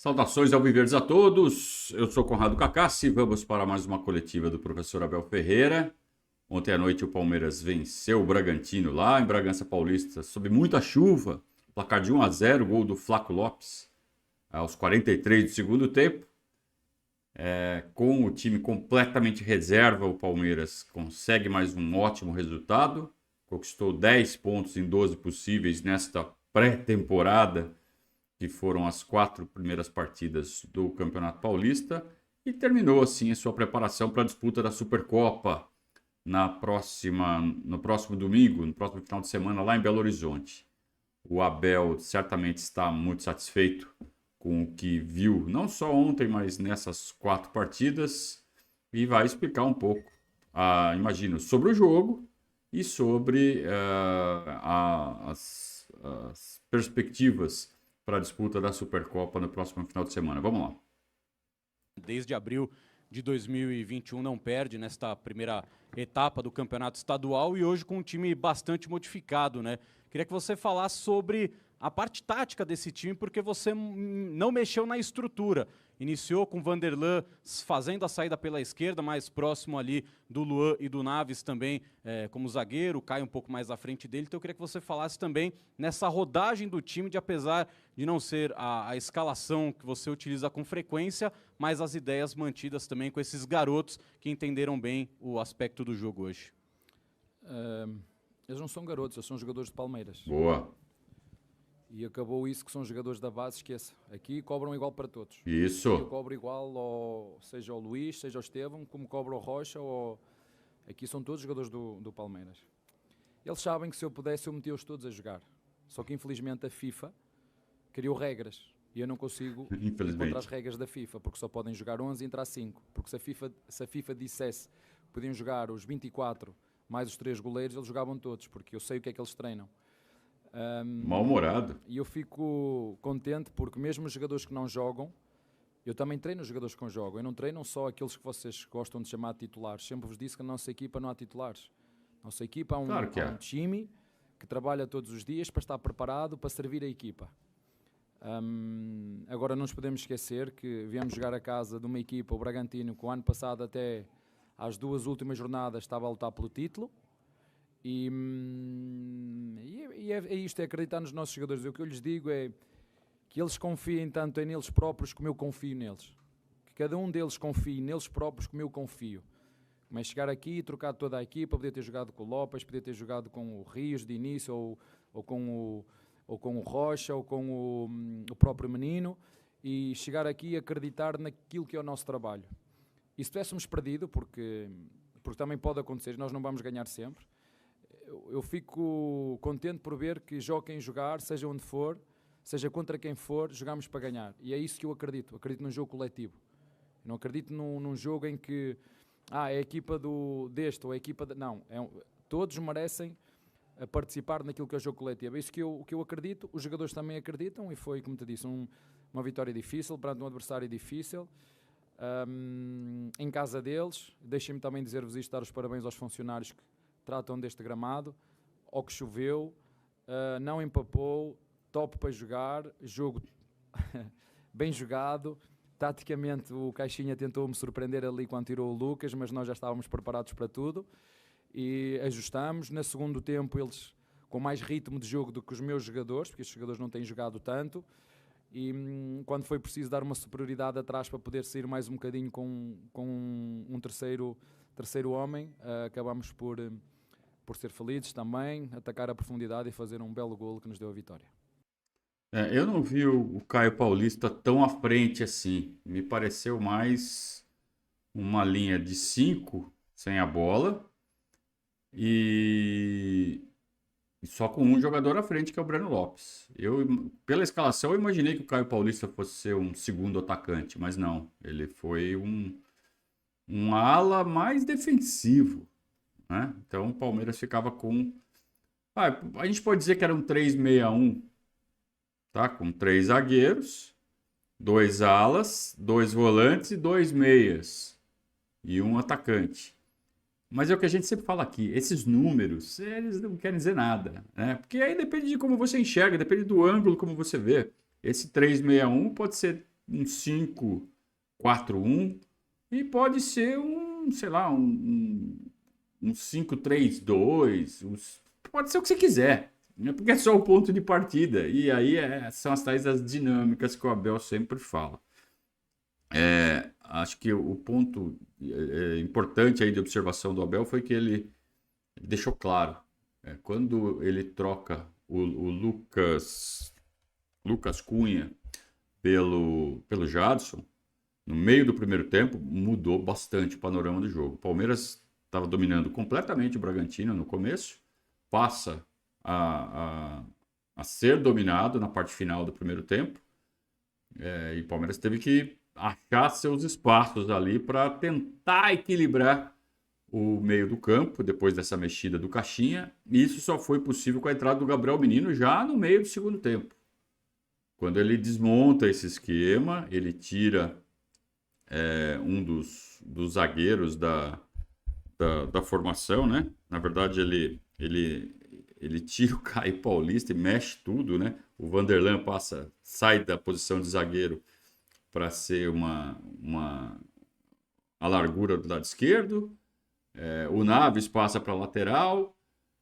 Saudações alviverdes a todos, eu sou Conrado Cacassi, vamos para mais uma coletiva do professor Abel Ferreira. Ontem à noite o Palmeiras venceu o Bragantino lá em Bragança Paulista, sob muita chuva, placar de 1-0, gol do Flaco Lopes, aos 43 do segundo tempo. Com o time completamente reserva, o Palmeiras consegue mais um ótimo resultado, conquistou 10 pontos em 12 possíveis nesta pré-temporada, que foram as 4 primeiras partidas do Campeonato Paulista, e terminou assim a sua preparação para a disputa da Supercopa no próximo domingo, no próximo final de semana, lá em Belo Horizonte. O Abel certamente está muito satisfeito com o que viu, não só ontem, mas nessas 4 partidas, e vai explicar um pouco, imagino, sobre o jogo e sobre as perspectivas para a disputa da Supercopa no próximo final de semana. Vamos lá. Desde abril de 2021 não perde nesta primeira etapa do campeonato estadual e hoje com um time bastante modificado, né? Queria que você falasse sobre a parte tática desse time, porque você não mexeu na estrutura. Iniciou com o Vanderlan fazendo a saída pela esquerda, mais próximo ali do Luan e do Naves também como zagueiro, cai um pouco mais à frente dele. Então eu queria que você falasse também nessa rodagem do time, de apesar de não ser a escalação que você utiliza com frequência, mas as ideias mantidas também com esses garotos que entenderam bem o aspecto do jogo hoje. Eles não são garotos, eles são jogadores de Palmeiras. Boa. E acabou isso, que são jogadores da base, esqueça. Aqui cobram igual para todos. Isso. Eu cobro igual, seja o Luís, seja o Estevão, como cobro o Rocha. Aqui são todos jogadores do Palmeiras. Eles sabem que se eu pudesse eu metia-os todos a jogar. Só que infelizmente a FIFA criou regras. E eu não consigo ir contra as regras da FIFA, porque só podem jogar 11 e entrar 5. Porque se a FIFA dissesse que podiam jogar os 24 mais os 3 goleiros, eles jogavam todos, porque eu sei o que é que eles treinam. Mal-humorado. E eu fico contente porque mesmo os jogadores que não jogam, eu também treino os jogadores que não jogam. Eu não treino só aqueles que vocês gostam de chamar de titulares. Sempre vos disse que na nossa equipa não há titulares. Nossa equipa há um time que trabalha todos os dias para estar preparado para servir a equipa. Agora não nos podemos esquecer que viemos jogar a casa de uma equipa, o Bragantino, que o ano passado até às 2 últimas jornadas estava a lutar pelo título. E é isto, é acreditar nos nossos jogadores. O que eu lhes digo é que eles confiem tanto em eles próprios como eu confio neles. Que cada um deles confie neles próprios como eu confio. Mas chegar aqui e trocar toda a equipa, poder ter jogado com o Lopes, poder ter jogado com o Rios de início, ou com o Rocha, ou com o próprio Menino, e chegar aqui e acreditar naquilo que é o nosso trabalho. E se tivéssemos perdido, porque também pode acontecer, nós não vamos ganhar sempre, eu fico contente por ver que joguem jogar, seja onde for, seja contra quem for, jogamos para ganhar. E é isso que eu acredito. Acredito num jogo coletivo. Eu não acredito num jogo em que é a equipa deste ou a equipa... Não, todos merecem participar naquilo que é o jogo coletivo. É isso que eu acredito, os jogadores também acreditam, e foi, como te disse, uma vitória difícil, perante um adversário difícil, em casa deles. Deixem-me também dizer-vos isto, dar os parabéns aos funcionários que tratam deste gramado, ao que choveu, não empapou, top para jogar, jogo bem jogado. Taticamente o Caixinha tentou-me surpreender ali quando tirou o Lucas, mas nós já estávamos preparados para tudo e ajustamos. No segundo tempo eles com mais ritmo de jogo do que os meus jogadores, porque estes jogadores não têm jogado tanto, e quando foi preciso dar uma superioridade atrás para poder sair mais um bocadinho com um terceiro homem, acabamos por ser felizes também, atacar a profundidade e fazer um belo golo que nos deu a vitória. Eu não vi o Caio Paulista tão à frente assim. Me pareceu mais uma linha de 5 sem a bola e só com um jogador à frente, que é o Breno Lopes. Pela escalação, eu imaginei que o Caio Paulista fosse ser um segundo atacante, mas não. Ele foi um ala mais defensivo, né? Então o Palmeiras ficava com... a gente pode dizer que era um 3-6-1, tá? Com 3 zagueiros, 2 alas, 2 volantes e 2 meias. E um atacante. Mas é o que a gente sempre fala aqui, esses números, eles não querem dizer nada, né? Porque aí depende de como você enxerga, depende do ângulo como você vê. Esse 3-6-1 pode ser um 5-4-1 e pode ser sei lá, um 5-3-2, pode ser o que você quiser, né? Porque é só o ponto de partida. E aí são as tais das dinâmicas que o Abel sempre fala. Acho que o ponto importante aí de observação do Abel foi que ele deixou claro, quando ele troca o Lucas Cunha pelo Jadson, no meio do primeiro tempo, mudou bastante o panorama do jogo. O Palmeiras estava dominando completamente o Bragantino no começo, passa a ser dominado na parte final do primeiro tempo, e o Palmeiras teve que achar seus espaços ali para tentar equilibrar o meio do campo, depois dessa mexida do Caixinha, e isso só foi possível com a entrada do Gabriel Menino já no meio do segundo tempo. Quando ele desmonta esse esquema, ele tira um dos zagueiros da formação, né? Na verdade, ele tira o Caio Paulista e mexe tudo, né? O Vanderlan sai da posição de zagueiro para ser a largura do lado esquerdo. O Naves passa para a lateral.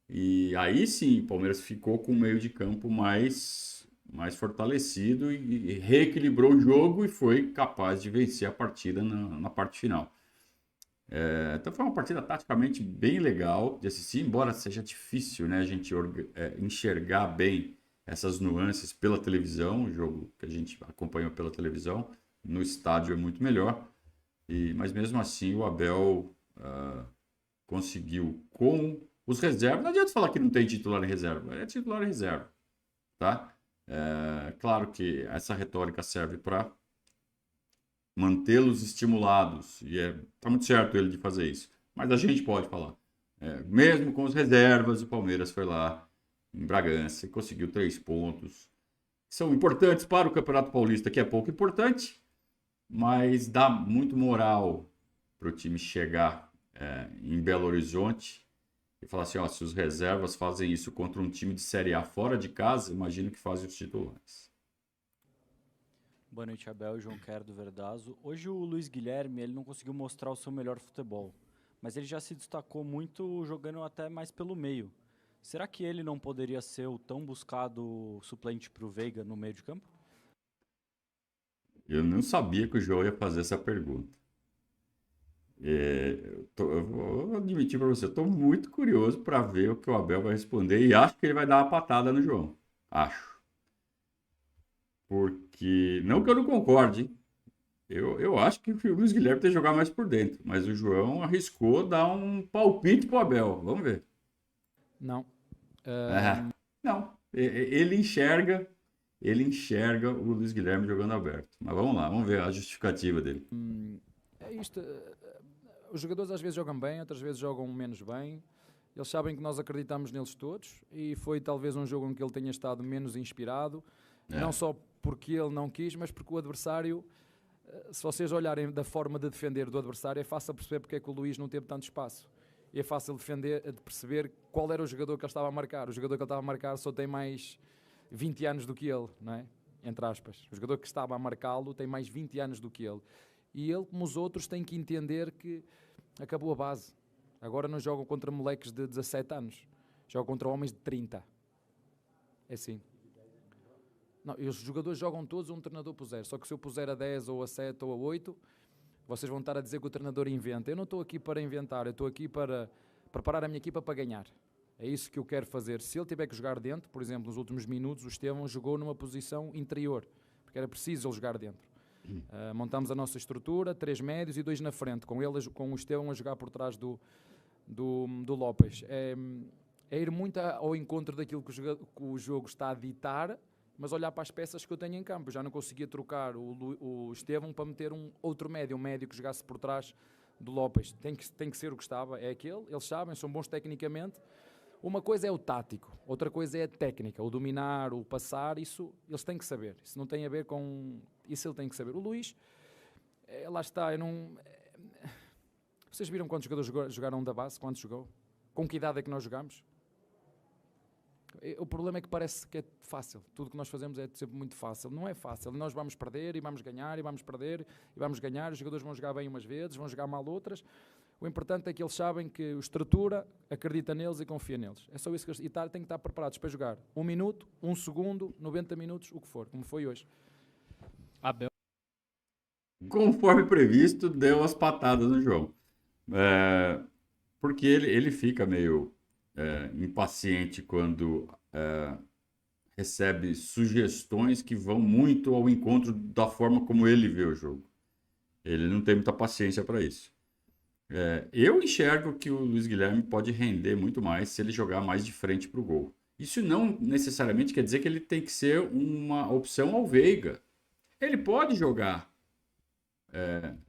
E aí sim, o Palmeiras ficou com o meio de campo mais fortalecido e reequilibrou o jogo e foi capaz de vencer a partida na parte final. Então foi uma partida taticamente bem legal de assistir, embora seja difícil, né, a gente enxergar bem essas nuances pela televisão. O jogo que a gente acompanhou pela televisão, no estádio é muito melhor, mas mesmo assim o Abel conseguiu com os reservas. Não adianta falar que não tem titular em reserva, é titular em reserva, tá? Claro que essa retórica serve para mantê-los estimulados, e tá muito certo ele de fazer isso. Mas a gente pode falar, mesmo com as reservas, o Palmeiras foi lá em Bragança e conseguiu 3 pontos. São importantes para o Campeonato Paulista, que é pouco importante, mas dá muito moral para o time chegar em Belo Horizonte e falar assim, ó, se os reservas fazem isso contra um time de Série A fora de casa, imagino que fazem os titulares. Boa noite, Abel, João Quero do Verdazo. Hoje o Luiz Guilherme ele não conseguiu mostrar o seu melhor futebol, mas ele já se destacou muito jogando até mais pelo meio. Será que ele não poderia ser o tão buscado suplente para o Veiga no meio de campo? Eu não sabia que o João ia fazer essa pergunta. Eu vou admitir para você, eu estou muito curioso para ver o que o Abel vai responder e acho que ele vai dar uma patada no João. Acho. Porque, não que eu não concorde, hein? Eu acho que o Luiz Guilherme tem que jogar mais por dentro, mas o João arriscou dar um palpite pro Abel. Vamos ver. Não. Não, ele enxerga o Luiz Guilherme jogando aberto. Mas vamos lá, vamos ver a justificativa dele. É isto. Os jogadores às vezes jogam bem, outras vezes jogam menos bem. Eles sabem que nós acreditamos neles todos e foi talvez um jogo em que ele tenha estado menos inspirado. Não só porque ele não quis, mas porque o adversário, se vocês olharem da forma de defender do adversário, é fácil perceber porque é que o Luís não teve tanto espaço. E é fácil de perceber qual era o jogador que ele estava a marcar. O jogador que ele estava a marcar só tem mais 20 anos do que ele, não é? Entre aspas. O jogador que estava a marcá-lo tem mais 20 anos do que ele. E ele, como os outros, tem que entender que acabou a base. Agora não jogam contra moleques de 17 anos. Jogam contra homens de 30. É assim. Não, os jogadores jogam todos um treinador puser. Só que se eu puser a 10 ou a 7 ou a 8, vocês vão estar a dizer que o treinador inventa. Eu não estou aqui para inventar, eu estou aqui para preparar a minha equipa para ganhar. É isso que eu quero fazer. Se ele tiver que jogar dentro, por exemplo, nos últimos minutos, o Estevão jogou numa posição interior, porque era preciso ele jogar dentro. Montamos a nossa estrutura, 3 médios e 2 na frente, com o Estevão a jogar por trás do Lopes. É ir muito ao encontro daquilo que o jogo está a ditar, mas olhar para as peças que eu tenho em campo. Já não conseguia trocar o Estevão para meter um outro médio, que jogasse por trás do Lopes. Tem que ser o que estava, é aquele. Eles sabem, são bons tecnicamente. Uma coisa é o tático, outra coisa é a técnica, o dominar, o passar, isso eles têm que saber. Isso não tem a ver com... Isso ele tem que saber. O Luís, lá está, eu não... Vocês viram quantos jogadores jogaram da base? Quantos jogou? Com que idade é que nós jogamos? O problema é que parece que é fácil. Tudo que nós fazemos é sempre muito fácil. Não é fácil. Nós vamos perder e vamos ganhar e vamos perder e vamos ganhar. Os jogadores vão jogar bem umas vezes, vão jogar mal outras. O importante é que eles sabem que o estrutura acredita neles e confia neles. É só isso que eles... E têm que estar preparados para jogar 1 minuto, 1 segundo, 90 minutos, o que for, como foi hoje. Abel. Conforme previsto, deu as patadas no João. Porque ele fica meio impaciente quando recebe sugestões que vão muito ao encontro da forma como ele vê o jogo. Ele não tem muita paciência para isso. Eu enxergo que o Luiz Guilherme pode render muito mais se ele jogar mais de frente para o gol. Isso não necessariamente quer dizer que ele tem que ser uma opção ao Veiga. Ele pode jogar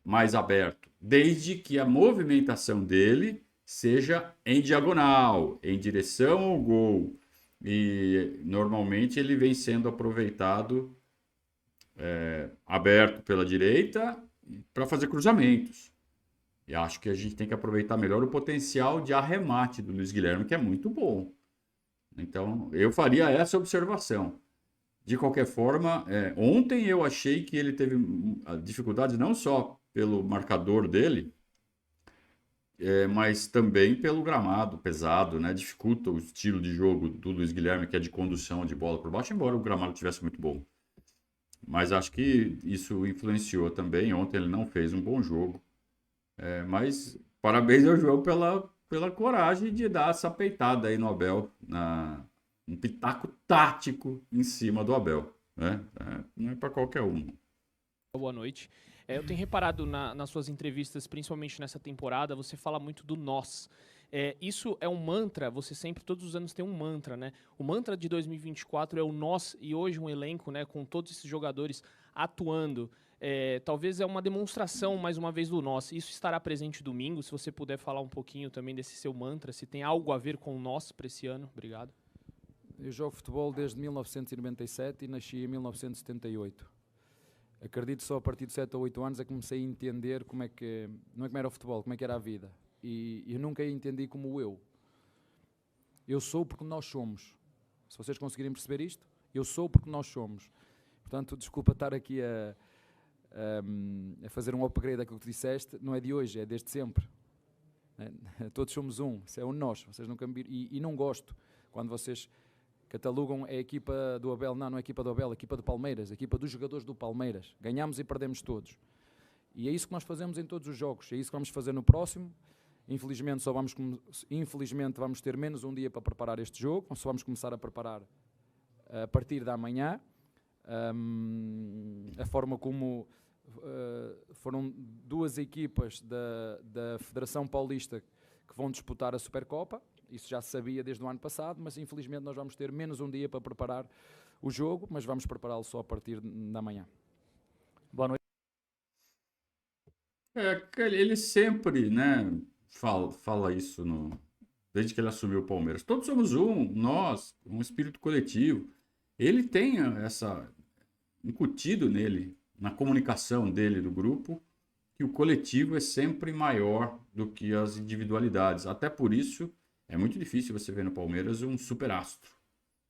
mais aberto, desde que a movimentação dele seja em diagonal, em direção ao gol. E normalmente ele vem sendo aproveitado aberto pela direita para fazer cruzamentos. E acho que a gente tem que aproveitar melhor o potencial de arremate do Luiz Guilherme, que é muito bom. Então, eu faria essa observação. De qualquer forma, ontem eu achei que ele teve dificuldades não só pelo marcador dele, mas também pelo gramado pesado, né? Dificulta o estilo de jogo do Luiz Guilherme, que é de condução de bola por baixo, embora o gramado tivesse muito bom. Mas acho que isso influenciou também. Ontem ele não fez um bom jogo. Mas parabéns ao João pela coragem de dar essa peitada aí no Abel, um pitaco tático em cima do Abel. Né? Não é para qualquer um. Boa noite. Eu tenho reparado nas suas entrevistas, principalmente nessa temporada, você fala muito do nós. Isso é um mantra, você sempre, todos os anos tem um mantra, né? O mantra de 2024 é o nós, e hoje um elenco, né, com todos esses jogadores atuando. Talvez é uma demonstração, mais uma vez, do nós. Isso estará presente domingo, se você puder falar um pouquinho também desse seu mantra, se tem algo a ver com o nós para esse ano. Obrigado. Eu jogo futebol desde 1997 e nasci em 1978. Acredito só a partir de 7 ou 8 anos é que comecei a entender não é como era o futebol, como é que era a vida. E eu nunca entendi como eu. Eu sou porque nós somos. Se vocês conseguirem perceber isto, eu sou porque nós somos. Portanto, desculpa estar aqui a fazer um upgrade daquilo que tu disseste, não é de hoje, é desde sempre. Todos somos um, isso é um nós. Vocês nunca me... e não gosto quando vocês catalogam a equipa do Abel. Não é a equipa do Abel, a equipa do Palmeiras, a equipa dos jogadores do Palmeiras. Ganhamos e perdemos todos. E é isso que nós fazemos em todos os jogos, é isso que vamos fazer no próximo. Infelizmente vamos ter menos um dia para preparar este jogo, só vamos começar a preparar a partir da manhã. A forma como foram duas equipas da Federação Paulista que vão disputar a Supercopa, isso já se sabia desde o ano passado, mas infelizmente nós vamos ter menos um dia para preparar o jogo, mas vamos prepará-lo só a partir da manhã. Boa noite. Ele sempre, né, fala isso desde que ele assumiu o Palmeiras. Todos somos nós, um espírito coletivo. Ele tem incutido nele, na comunicação dele do grupo, que o coletivo é sempre maior do que as individualidades. Até por isso, é muito difícil você ver no Palmeiras um superastro.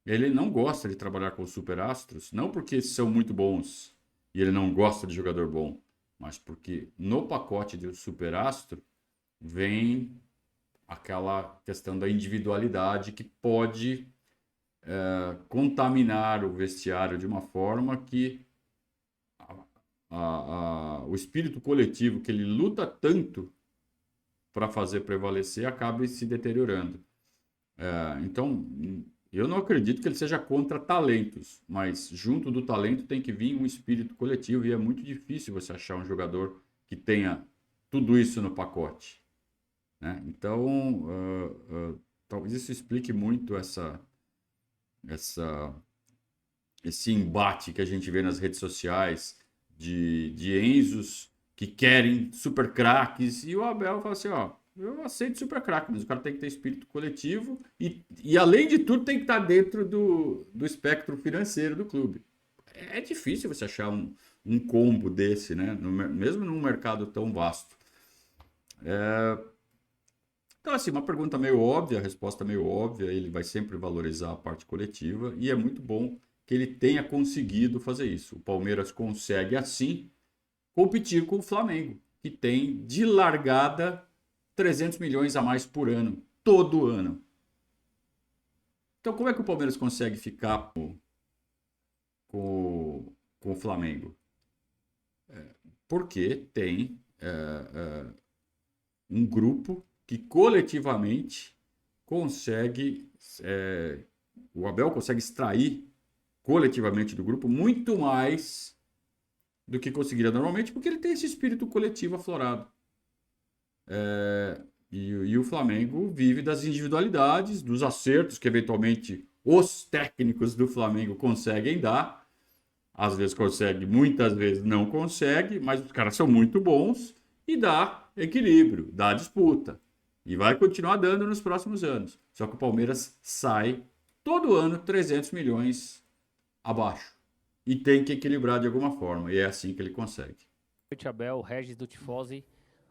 Ele não gosta de trabalhar com superastros, não porque são muito bons e ele não gosta de jogador bom, mas porque no pacote de superastro vem aquela questão da individualidade que pode contaminar o vestiário de uma forma que o espírito coletivo que ele luta tanto para fazer prevalecer acabe se deteriorando. Então, eu não acredito que ele seja contra talentos, mas junto do talento tem que vir um espírito coletivo e é muito difícil você achar um jogador que tenha tudo isso no pacote. Né? Então, talvez isso explique muito esse embate que a gente vê nas redes sociais de Enzos que querem super craques, e o Abel fala assim, eu aceito super craque, mas o cara tem que ter espírito coletivo e além de tudo tem que estar dentro do espectro financeiro do clube. É difícil você achar um combo desse, né? Mesmo num mercado tão vasto. Então, assim, uma pergunta meio óbvia, a resposta meio óbvia, ele vai sempre valorizar a parte coletiva e é muito bom que ele tenha conseguido fazer isso. O Palmeiras consegue, assim, competir com o Flamengo, que tem de largada 300 milhões a mais por ano, todo ano. Então, como é que o Palmeiras consegue ficar com o Flamengo? Porque tem um grupo que coletivamente consegue, o Abel consegue extrair coletivamente do grupo muito mais do que conseguiria normalmente, porque ele tem esse espírito coletivo aflorado. E o Flamengo vive das individualidades, dos acertos que eventualmente os técnicos do Flamengo conseguem dar. Às vezes consegue, muitas vezes não consegue, mas os caras são muito bons e dá equilíbrio, dá disputa. E vai continuar dando nos próximos anos. Só que o Palmeiras sai todo ano 300 milhões abaixo. E tem que equilibrar de alguma forma. E é assim que ele consegue. Boa noite, Abel, Regis do Tifose.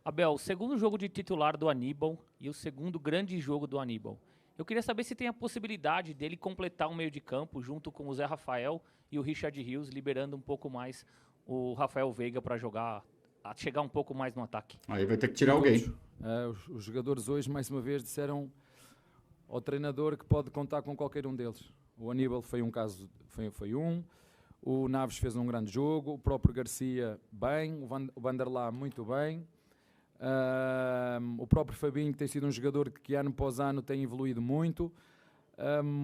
Abel, o segundo jogo de titular do Aníbal e o segundo grande jogo do Aníbal. Eu queria saber se tem a possibilidade dele completar um meio de campo junto com o Zé Rafael e o Richard Rios, liberando um pouco mais o Rafael Veiga para jogar, a chegar um pouco mais no ataque. Aí vai ter que tirar alguém. Os jogadores hoje, mais uma vez, disseram ao treinador que pode contar com qualquer um deles. O Aníbal foi um caso, foi um. O Naves fez um grande jogo. O próprio Garcia, bem. O Vanderlá, muito bem. O próprio Fabinho, que tem sido um jogador que ano após ano tem evoluído muito.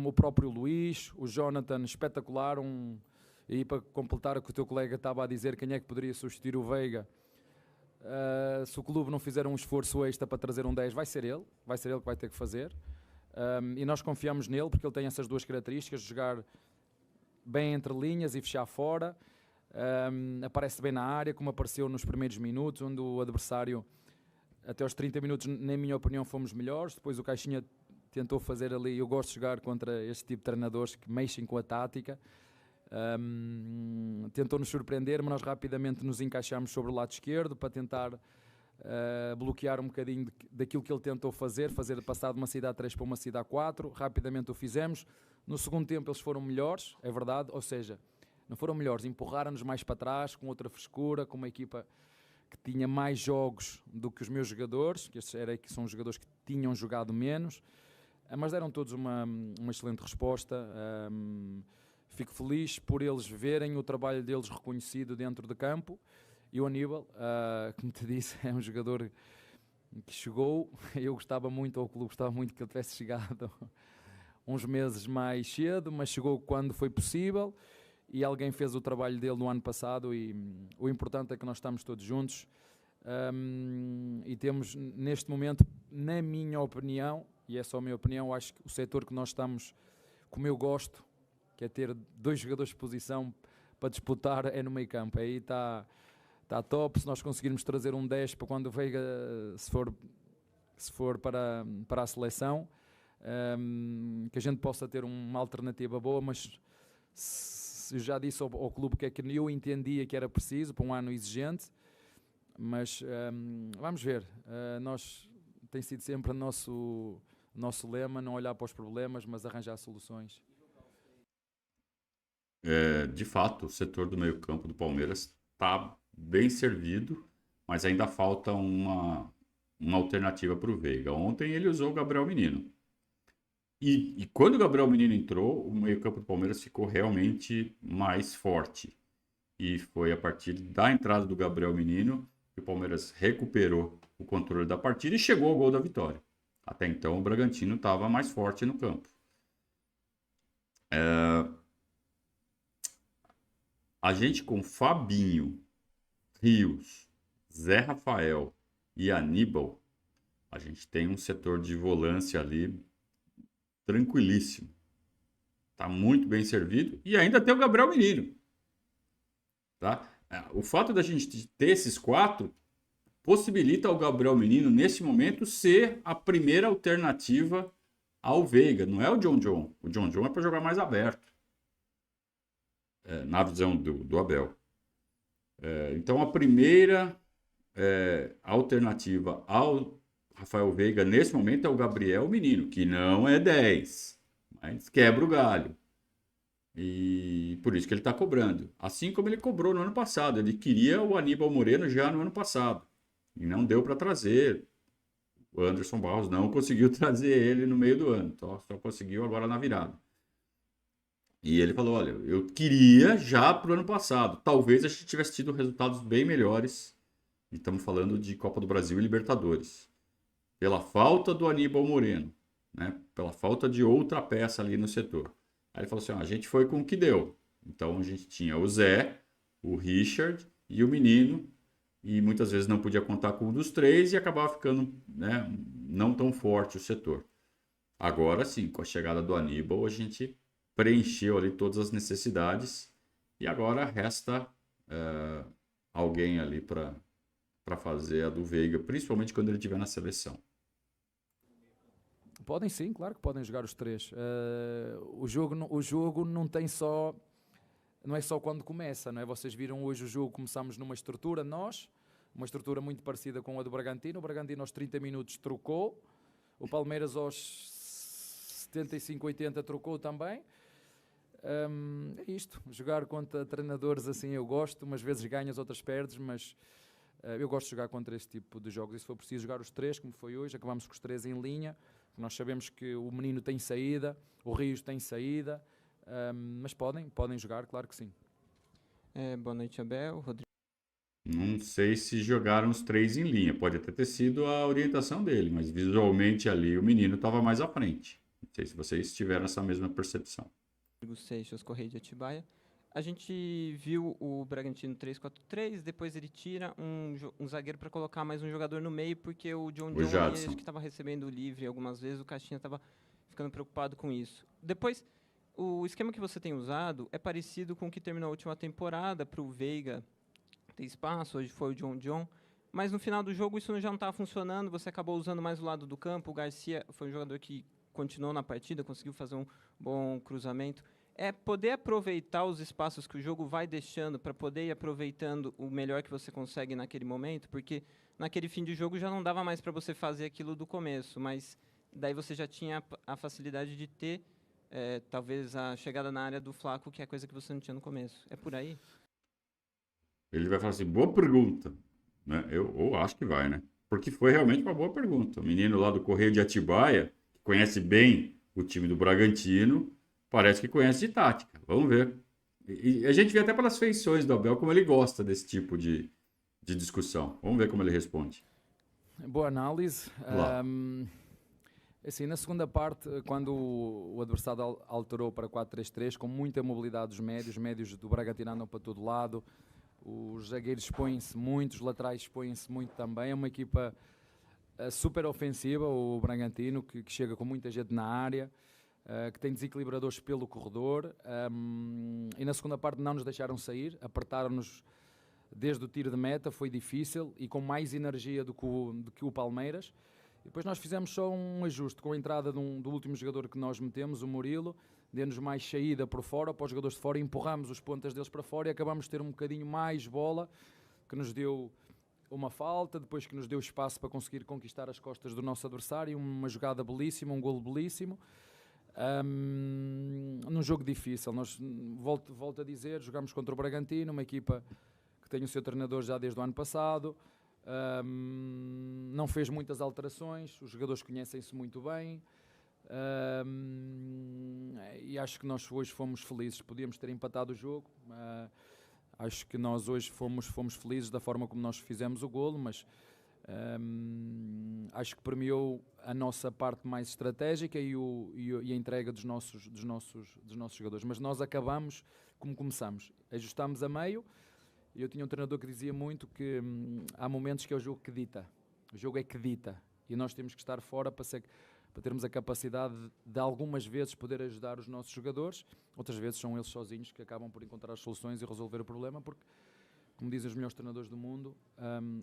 O próprio Luís. O Jonathan, espetacular. E para completar o que o teu colega estava a dizer, quem é que poderia substituir o Veiga? Se o clube não fizer um esforço extra para trazer um 10, vai ser ele que vai ter que fazer. E nós confiamos nele porque ele tem essas duas características de jogar bem entre linhas e fechar fora. Aparece bem na área, como apareceu nos primeiros minutos, onde o adversário, até aos 30 minutos, na minha opinião, fomos melhores. Depois o Caixinha tentou fazer ali. Eu gosto de jogar contra este tipo de treinadores que mexem com a tática. Tentou nos surpreender, mas nós rapidamente nos encaixámos sobre o lado esquerdo para tentar bloquear um bocadinho daquilo que ele tentou fazer passar de uma saída a 3 para uma saída a 4. Rapidamente o fizemos. No segundo tempo eles foram melhores, é verdade, ou seja, não foram melhores, empurraram-nos mais para trás, com outra frescura, com uma equipa que tinha mais jogos do que os meus jogadores, que são jogadores que tinham jogado menos, mas deram todos uma excelente resposta. Fico feliz por eles verem o trabalho deles reconhecido dentro de campo. E o Aníbal, como te disse, é um jogador que chegou. Eu gostava muito, ou o clube gostava muito que ele tivesse chegado uns meses mais cedo, mas chegou quando foi possível e alguém fez o trabalho dele no ano passado. E o importante é que nós estamos todos juntos e temos neste momento, na minha opinião, e é só a minha opinião, acho que o setor que nós estamos, como eu gosto, que é ter dois jogadores de posição para disputar, é no meio campo. Aí está top. Se nós conseguirmos trazer um 10 para quando o Veiga se for para a seleção, que a gente possa ter uma alternativa boa, mas eu já disse ao clube que é que eu entendia que era preciso para um ano exigente, mas vamos ver. Tem sido sempre o nosso lema, não olhar para os problemas, mas arranjar soluções. De fato, o setor do meio-campo do Palmeiras está bem servido, mas ainda falta uma alternativa para o Veiga. Ontem ele usou o Gabriel Menino. E quando o Gabriel Menino entrou, o meio-campo do Palmeiras ficou realmente mais forte. E foi a partir da entrada do Gabriel Menino que o Palmeiras recuperou o controle da partida e chegou ao gol da vitória. Até então, o Bragantino estava mais forte no campo. A gente com Fabinho, Rios, Zé Rafael e Aníbal, a gente tem um setor de volância ali tranquilíssimo. Está muito bem servido e ainda tem o Gabriel Menino. Tá? O fato da gente ter esses quatro possibilita ao Gabriel Menino, nesse momento, ser a primeira alternativa ao Veiga. Não é o John John. O John John é para jogar mais aberto. Na visão do Abel. Então, a primeira alternativa Rafael Veiga, nesse momento, é o Gabriel Menino, que não é 10, mas quebra o galho. E por isso que ele está cobrando. Assim como ele cobrou no ano passado. Ele queria o Aníbal Moreno já no ano passado. E não deu para trazer. O Anderson Barros não conseguiu trazer ele no meio do ano. Só conseguiu agora na virada. E ele falou, olha, eu queria já para o ano passado. Talvez a gente tivesse tido resultados bem melhores. E estamos falando de Copa do Brasil e Libertadores. Pela falta do Aníbal Moreno. Né? Pela falta de outra peça ali no setor. Aí ele falou assim, a gente foi com o que deu. Então a gente tinha o Zé, o Richard e o Menino. E muitas vezes não podia contar com um dos três e acabava ficando, né, não tão forte o setor. Agora sim, com a chegada do Aníbal, a gente preencheu ali todas as necessidades. E agora resta alguém ali para fazer a do Veiga, principalmente quando ele estiver na seleção. Podem sim, claro que podem jogar os três. O jogo não tem só... Não é só quando começa, não é? Vocês viram hoje o jogo, começámos numa estrutura, uma estrutura muito parecida com a do Bragantino. O Bragantino aos 30 minutos trocou. O Palmeiras aos 75, 80 trocou também. É isto. Jogar contra treinadores assim eu gosto. Umas vezes ganhas, outras perdes, mas... eu gosto de jogar contra esse tipo de jogos. E se for preciso jogar os três, como foi hoje, acabamos com os três em linha. Nós sabemos que o Menino tem saída, o Rios tem saída, mas podem jogar, claro que sim. Boa noite, Abel. Rodrigo. Não sei se jogaram os três em linha. Pode até ter sido a orientação dele, mas visualmente ali o Menino estava mais à frente. Não sei se vocês tiveram essa mesma percepção. Rodrigo Seixas, Correia de Atibaia. A gente viu o Bragantino 3-4-3, depois ele tira um zagueiro para colocar mais um jogador no meio, porque o John acho que estava recebendo o livre algumas vezes, o Caixinha estava ficando preocupado com isso. Depois, o esquema que você tem usado é parecido com o que terminou a última temporada, para o Veiga ter espaço, hoje foi o John, mas no final do jogo isso já não estava funcionando, você acabou usando mais o lado do campo, o Garcia foi um jogador que continuou na partida, conseguiu fazer um bom cruzamento. É poder aproveitar os espaços que o jogo vai deixando para poder ir aproveitando o melhor que você consegue naquele momento, porque naquele fim de jogo já não dava mais para você fazer aquilo do começo, mas daí você já tinha a facilidade de ter, talvez, a chegada na área do Flaco, que é coisa que você não tinha no começo. É por aí? Ele vai falar assim, boa pergunta. Né? Eu acho que vai, né? Porque foi realmente uma boa pergunta. O menino lá do Correio de Atibaia, que conhece bem o time do Bragantino, parece que conhece de tática. Vamos ver. E a gente vê até pelas feições do Abel como ele gosta desse tipo de discussão. Vamos ver como ele responde. Boa análise. Assim, na segunda parte, quando o adversário alterou para 4-3-3, com muita mobilidade dos médios do Bragantino andam para todo lado, os zagueiros expõem-se muito, os laterais expõem-se muito também. É uma equipa super ofensiva, o Bragantino, que chega com muita gente na área, que tem desequilibradores pelo corredor, e na segunda parte não nos deixaram sair, apertaram-nos desde o tiro de meta, foi difícil e com mais energia do que o Palmeiras. E depois nós fizemos só um ajuste com a entrada do último jogador que nós metemos, o Murilo, deu-nos mais saída por fora, para os jogadores de fora, empurramos os pontas deles para fora e acabamos de ter um bocadinho mais bola, que nos deu uma falta, depois que nos deu espaço para conseguir conquistar as costas do nosso adversário, uma jogada belíssima, um golo belíssimo. Num jogo difícil, nós, volto a dizer, jogamos contra o Bragantino, uma equipa que tem o seu treinador já desde o ano passado, não fez muitas alterações, os jogadores conhecem-se muito bem, e acho que nós hoje fomos felizes. Podíamos ter empatado o jogo, acho que nós hoje fomos felizes da forma como nós fizemos o golo, mas acho que premiou a nossa parte mais estratégica e a entrega dos nossos jogadores, mas nós acabamos como começamos, ajustámos a meio. E eu tinha um treinador que dizia muito que há momentos que é o jogo que dita, o jogo é que dita, e nós temos que estar fora para termos a capacidade de algumas vezes poder ajudar os nossos jogadores, outras vezes são eles sozinhos que acabam por encontrar as soluções e resolver o problema, porque, como dizem os melhores treinadores do mundo,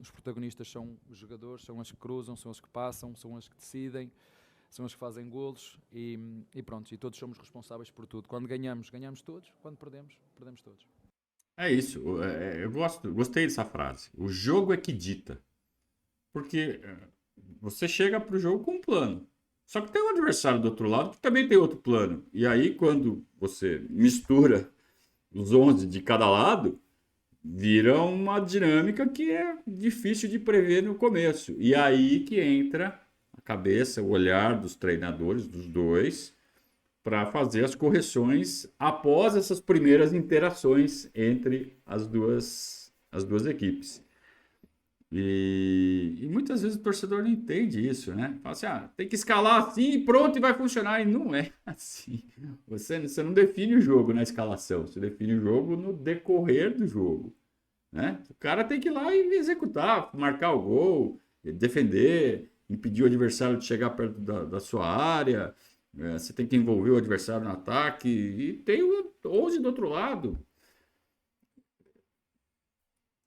os protagonistas são os jogadores, são os que cruzam, são os que passam, são os que decidem, são os que fazem golos e pronto, e todos somos responsáveis por tudo. Quando ganhamos, ganhamos todos, quando perdemos, perdemos todos. É isso, eu gostei dessa frase. O jogo é que dita. Porque você chega para o jogo com um plano. Só que tem um adversário do outro lado que também tem outro plano. E aí, quando você mistura os 11 de cada lado, vira uma dinâmica que é difícil de prever no começo. E aí que entra a cabeça, o olhar dos treinadores, dos dois, para fazer as correções após essas primeiras interações entre as duas equipes. E muitas vezes o torcedor não entende isso, né? Fala assim, tem que escalar assim e pronto, e vai funcionar. E não é assim. Você não define o jogo na escalação, você define o jogo no decorrer do jogo, né? O cara tem que ir lá e executar, marcar o gol, defender, impedir o adversário de chegar perto da sua área. Você tem que envolver o adversário no ataque. E tem o 11 do outro lado.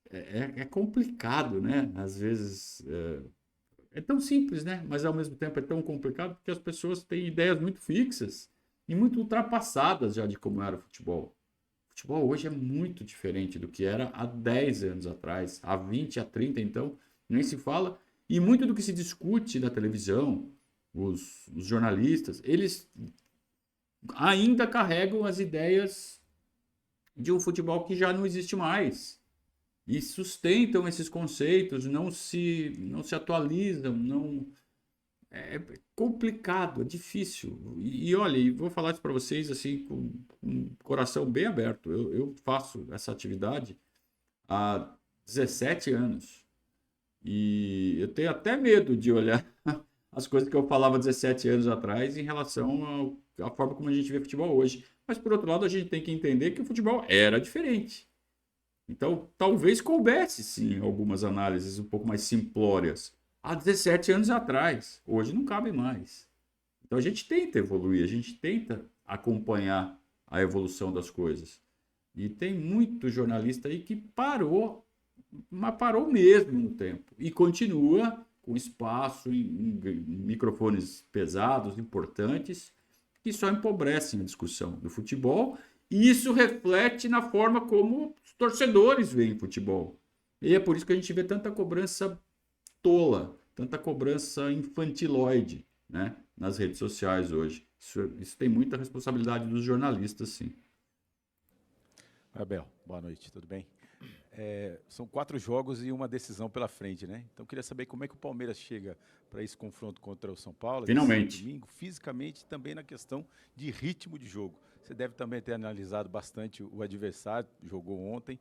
É complicado, né? Às vezes é tão simples, né? Mas ao mesmo tempo é tão complicado porque as pessoas têm ideias muito fixas e muito ultrapassadas já de como era o futebol. O futebol hoje é muito diferente do que era há 10 anos atrás, há 20, há 30, então, nem se fala. E muito do que se discute na televisão, os jornalistas, eles ainda carregam as ideias de um futebol que já não existe mais. E sustentam esses conceitos, não se atualizam, é complicado, é difícil. E olha, vou falar isso para vocês assim com o coração bem aberto. Eu faço essa atividade há 17 anos e eu tenho até medo de olhar as coisas que eu falava 17 anos atrás em relação à forma como a gente vê futebol hoje. Mas, por outro lado, a gente tem que entender que o futebol era diferente. Então, talvez coubesse, sim, algumas análises um pouco mais simplórias há 17 anos atrás. Hoje não cabe mais. Então, a gente tenta evoluir, a gente tenta acompanhar a evolução das coisas. E tem muito jornalista aí que parou, mas parou mesmo no tempo. E continua com espaço em microfones pesados, importantes, que só empobrecem a discussão do futebol. E isso reflete na forma como os torcedores veem futebol. E é por isso que a gente vê tanta cobrança tola, tanta cobrança infantiloide, né, nas redes sociais hoje. Isso tem muita responsabilidade dos jornalistas, sim. Abel, boa noite, tudo bem? São 4 jogos e uma decisão pela frente, né? Então, eu queria saber como é que o Palmeiras chega para esse confronto contra o São Paulo. Finalmente. Domingo, fisicamente e também na questão de ritmo de jogo. Você deve também ter analisado bastante o adversário, jogou ontem.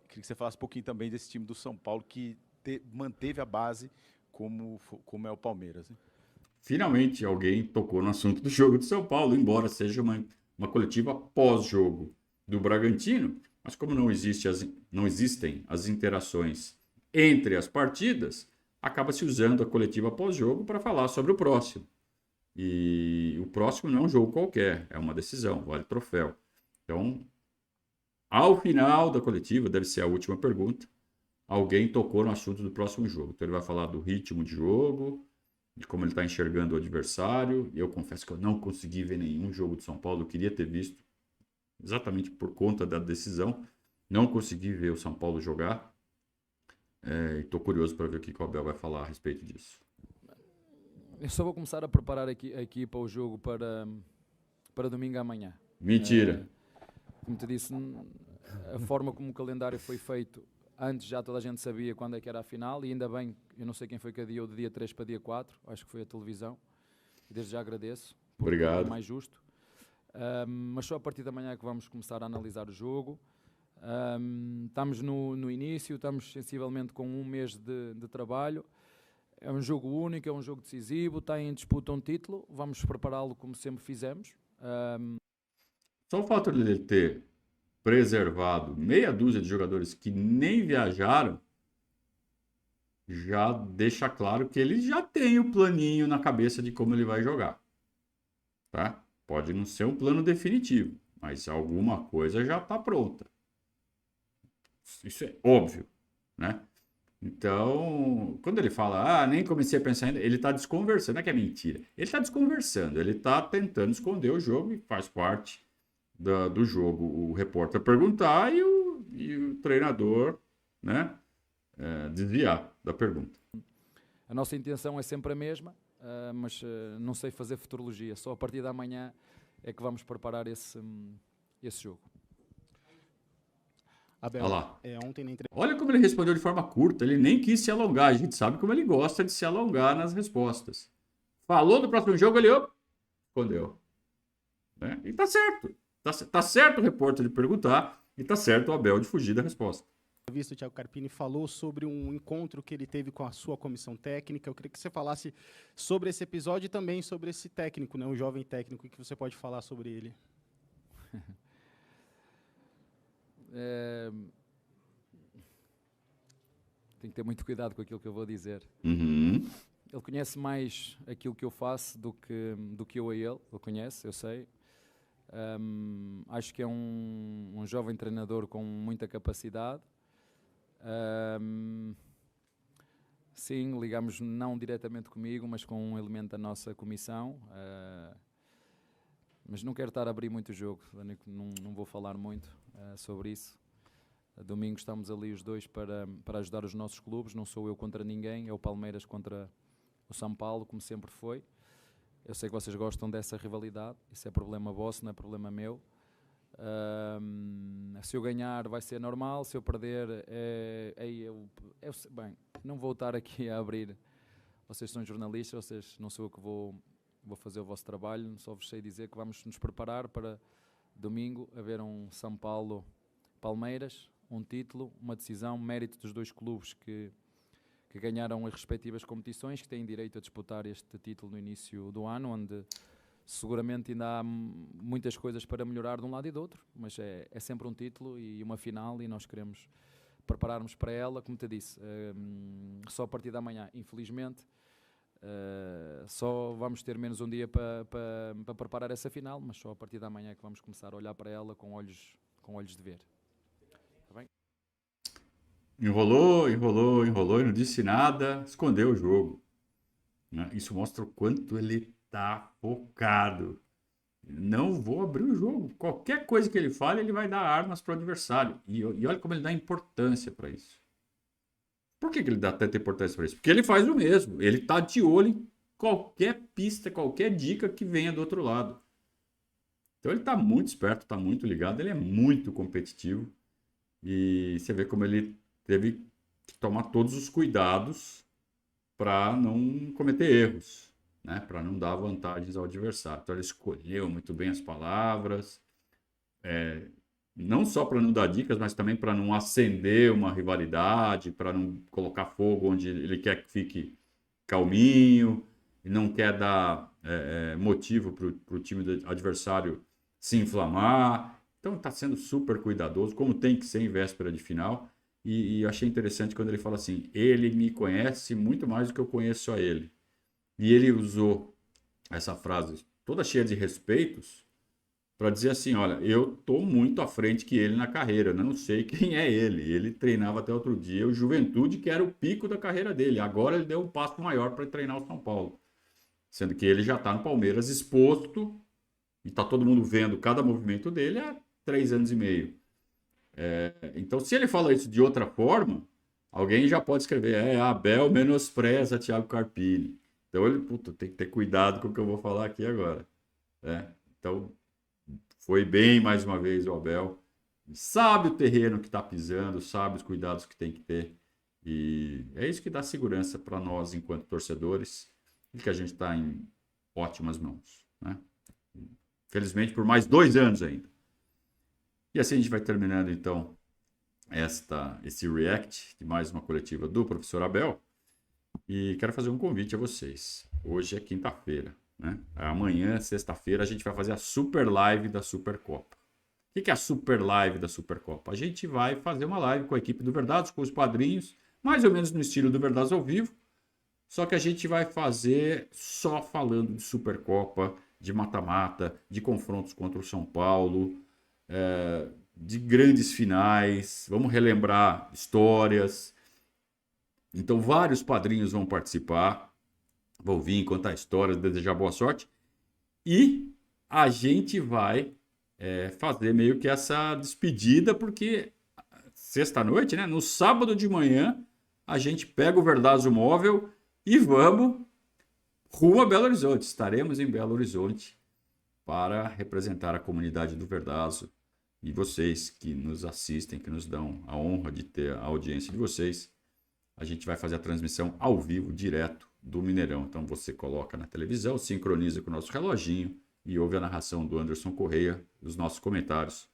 Queria que você falasse um pouquinho também desse time do São Paulo que manteve a base como é o Palmeiras, né? Finalmente alguém tocou no assunto do jogo de São Paulo, embora seja uma coletiva pós-jogo do Bragantino, mas como não existem as interações entre as partidas, acaba se usando a coletiva pós-jogo para falar sobre o próximo. E o próximo não é um jogo qualquer, é uma decisão, vale troféu. Então, ao final da coletiva, deve ser a última pergunta, alguém tocou no assunto do próximo jogo. Então ele vai falar do ritmo de jogo, de como ele está enxergando o adversário. Eu confesso que eu não consegui ver nenhum jogo de São Paulo, eu queria ter visto, exatamente por conta da decisão. Não consegui ver o São Paulo jogar. Estou curioso para ver o que o Abel vai falar a respeito disso. Eu só vou começar a preparar aqui para o jogo para domingo amanhã. Mentira. Como te disse, a forma como o calendário foi feito, antes já toda a gente sabia quando é que era a final, e ainda bem, eu não sei quem foi que adiou de dia 3 para dia 4, acho que foi a televisão, e desde já agradeço, porque Obrigado. é mais justo. Mas só a partir da manhã é que vamos começar a analisar o jogo. Estamos no início, estamos sensivelmente com um mês de trabalho. É um jogo único, é um jogo decisivo, está em disputa um título, vamos prepará-lo como sempre fizemos. Só o fato de ele ter preservado meia dúzia de jogadores que nem viajaram já deixa claro que ele já tem o planinho na cabeça de como ele vai jogar. Tá? Pode não ser um plano definitivo, mas alguma coisa já está pronta. Isso é óbvio, né? Então, quando ele fala, nem comecei a pensar ainda, ele está desconversando, não é que é mentira. Ele está desconversando, ele está tentando esconder o jogo e faz parte do jogo. O repórter perguntar e o treinador, né, desviar da pergunta. A nossa intenção é sempre a mesma, mas não sei fazer futurologia. Só a partir da manhã é que vamos preparar esse jogo. Abel, Olha lá. ontem na entrevista. Olha como ele respondeu de forma curta. Ele nem quis se alongar. A gente sabe como ele gosta de se alongar nas respostas. Falou do próximo jogo, ele respondeu. Né? E tá certo. Tá certo o repórter de perguntar e tá certo o Abel de fugir da resposta. O Thiago Carpini falou sobre um encontro que ele teve com a sua comissão técnica. Eu queria que você falasse sobre esse episódio e também sobre esse técnico, né, um jovem técnico, que você pode falar sobre ele. Tenho que ter muito cuidado com aquilo que eu vou dizer. Uhum. Ele conhece mais aquilo que eu faço do que eu a ele. Ele conhece, eu sei. Acho que é um jovem treinador com muita capacidade. Sim, ligamos não diretamente comigo, mas com um elemento da nossa comissão. Mas não quero estar a abrir muito o jogo, não vou falar muito sobre isso. Domingo estamos ali os dois para ajudar os nossos clubes, não sou eu contra ninguém, é o Palmeiras contra o São Paulo, como sempre foi. Eu sei que vocês gostam dessa rivalidade, isso é problema vosso, não é problema meu. Se eu ganhar vai ser normal, se eu perder bem, não vou estar aqui a abrir. Vocês são jornalistas, não sou eu que vou fazer o vosso trabalho, só vos sei dizer que vamos nos preparar para domingo haver um São Paulo-Palmeiras, um título, uma decisão, mérito dos dois clubes que ganharam as respectivas competições, que têm direito a disputar este título no início do ano, onde seguramente ainda há muitas coisas para melhorar de um lado e do outro, mas é sempre um título e uma final e nós queremos prepararmos para ela, como te disse, só a partir da manhã, infelizmente, só vamos ter menos um dia para preparar essa final, mas só a partir da manhã é que vamos começar a olhar para ela com olhos de ver. Tá bem? Enrolou e não disse nada, escondeu o jogo. Né? Isso mostra o quanto ele tá focado. Não vou abrir o jogo. Qualquer coisa que ele fale, ele vai dar armas para o adversário. E olha como ele dá importância para isso. Por que ele dá tanta importância para isso? Porque ele faz o mesmo. Ele tá de olho em qualquer pista, qualquer dica que venha do outro lado. Então ele tá muito esperto, tá muito ligado. Ele é muito competitivo. E você vê como ele teve que tomar todos os cuidados para não cometer erros, né? Para não dar vantagens ao adversário. Então ele escolheu muito bem as palavras, não só para não dar dicas, mas também para não acender uma rivalidade, para não colocar fogo onde ele quer que fique calminho, e não quer dar motivo para o time do adversário se inflamar. Então está sendo super cuidadoso, como tem que ser em véspera de final. E eu achei interessante quando ele fala assim, ele me conhece muito mais do que eu conheço a ele. E ele usou essa frase toda cheia de respeitos para dizer assim, olha, eu estou muito à frente que ele na carreira, não sei quem é ele. Ele treinava até outro dia o Juventude, que era o pico da carreira dele. Agora ele deu um passo maior para treinar o São Paulo. Sendo que ele já está no Palmeiras exposto e está todo mundo vendo cada movimento dele há 3 anos e meio. Então, se ele fala isso de outra forma, alguém já pode escrever, Abel menospreza Thiago Carpini. Então, ele, tem que ter cuidado com o que eu vou falar aqui agora. Então, foi bem mais uma vez o Abel. Sabe o terreno que está pisando, sabe os cuidados que tem que ter. E é isso que dá segurança para nós, enquanto torcedores, e que a gente está em ótimas mãos. Né? Felizmente, por mais 2 anos ainda. E assim a gente vai terminando, então, esse react de mais uma coletiva do professor Abel. E quero fazer um convite a vocês. Hoje é quinta-feira, né? Amanhã, sexta-feira, a gente vai fazer a super live da Supercopa. O que é a super live da Supercopa? A gente vai fazer uma live com a equipe do Verdades, com os padrinhos, mais ou menos no estilo do Verdades ao vivo. Só que a gente vai fazer só falando de Supercopa, de mata-mata, de confrontos contra o São Paulo, de grandes finais, vamos relembrar histórias. Então vários padrinhos vão participar, vão vir contar histórias, desejar boa sorte, e a gente vai fazer meio que essa despedida, porque sexta-noite, né, no sábado de manhã, a gente pega o Verdazo Móvel E vamos rumo a Belo Horizonte. Estaremos em Belo Horizonte para representar a comunidade do Verdazo e vocês que nos assistem, que nos dão a honra de ter a audiência de vocês. A gente vai fazer a transmissão ao vivo, direto do Mineirão. Então você coloca na televisão, sincroniza com o nosso reloginho e ouve a narração do Anderson Correia, os nossos comentários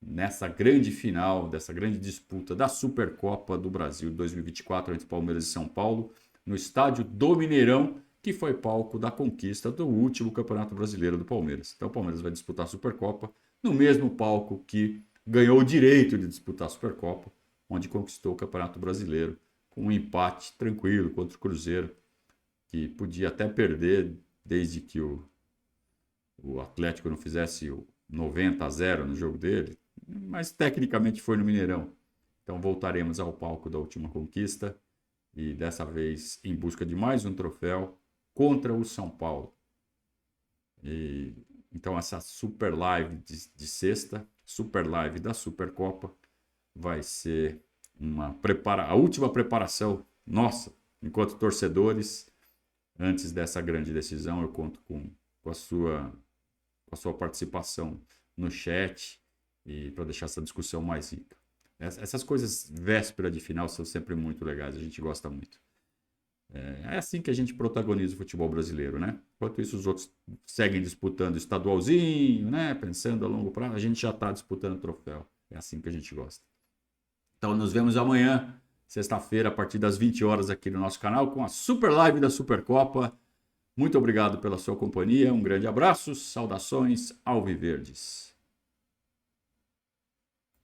nessa grande final, dessa grande disputa da Supercopa do Brasil 2024 entre Palmeiras e São Paulo, no estádio do Mineirão, que foi palco da conquista do último Campeonato Brasileiro do Palmeiras. Então o Palmeiras vai disputar a Supercopa no mesmo palco que ganhou o direito de disputar a Supercopa, onde conquistou o Campeonato Brasileiro com um empate tranquilo contra o Cruzeiro, que podia até perder desde que o Atlético não fizesse o 90-0 no jogo dele, mas tecnicamente foi no Mineirão. Então voltaremos ao palco da última conquista e dessa vez em busca de mais um troféu contra o São Paulo. Então essa super live de sexta, super live da Supercopa, vai ser a última preparação nossa, enquanto torcedores, antes dessa grande decisão. Eu conto com a sua participação no chat e para deixar essa discussão mais rica. Essas coisas véspera de final são sempre muito legais, a gente gosta muito. É assim que a gente protagoniza o futebol brasileiro, né? Enquanto isso, os outros seguem disputando estadualzinho, né? Pensando a longo prazo, a gente já está disputando troféu. É assim que a gente gosta. Então, nos vemos amanhã, sexta-feira, a partir das 20 horas aqui no nosso canal, com a super live da Supercopa. Muito obrigado pela sua companhia, um grande abraço, saudações alviverdes.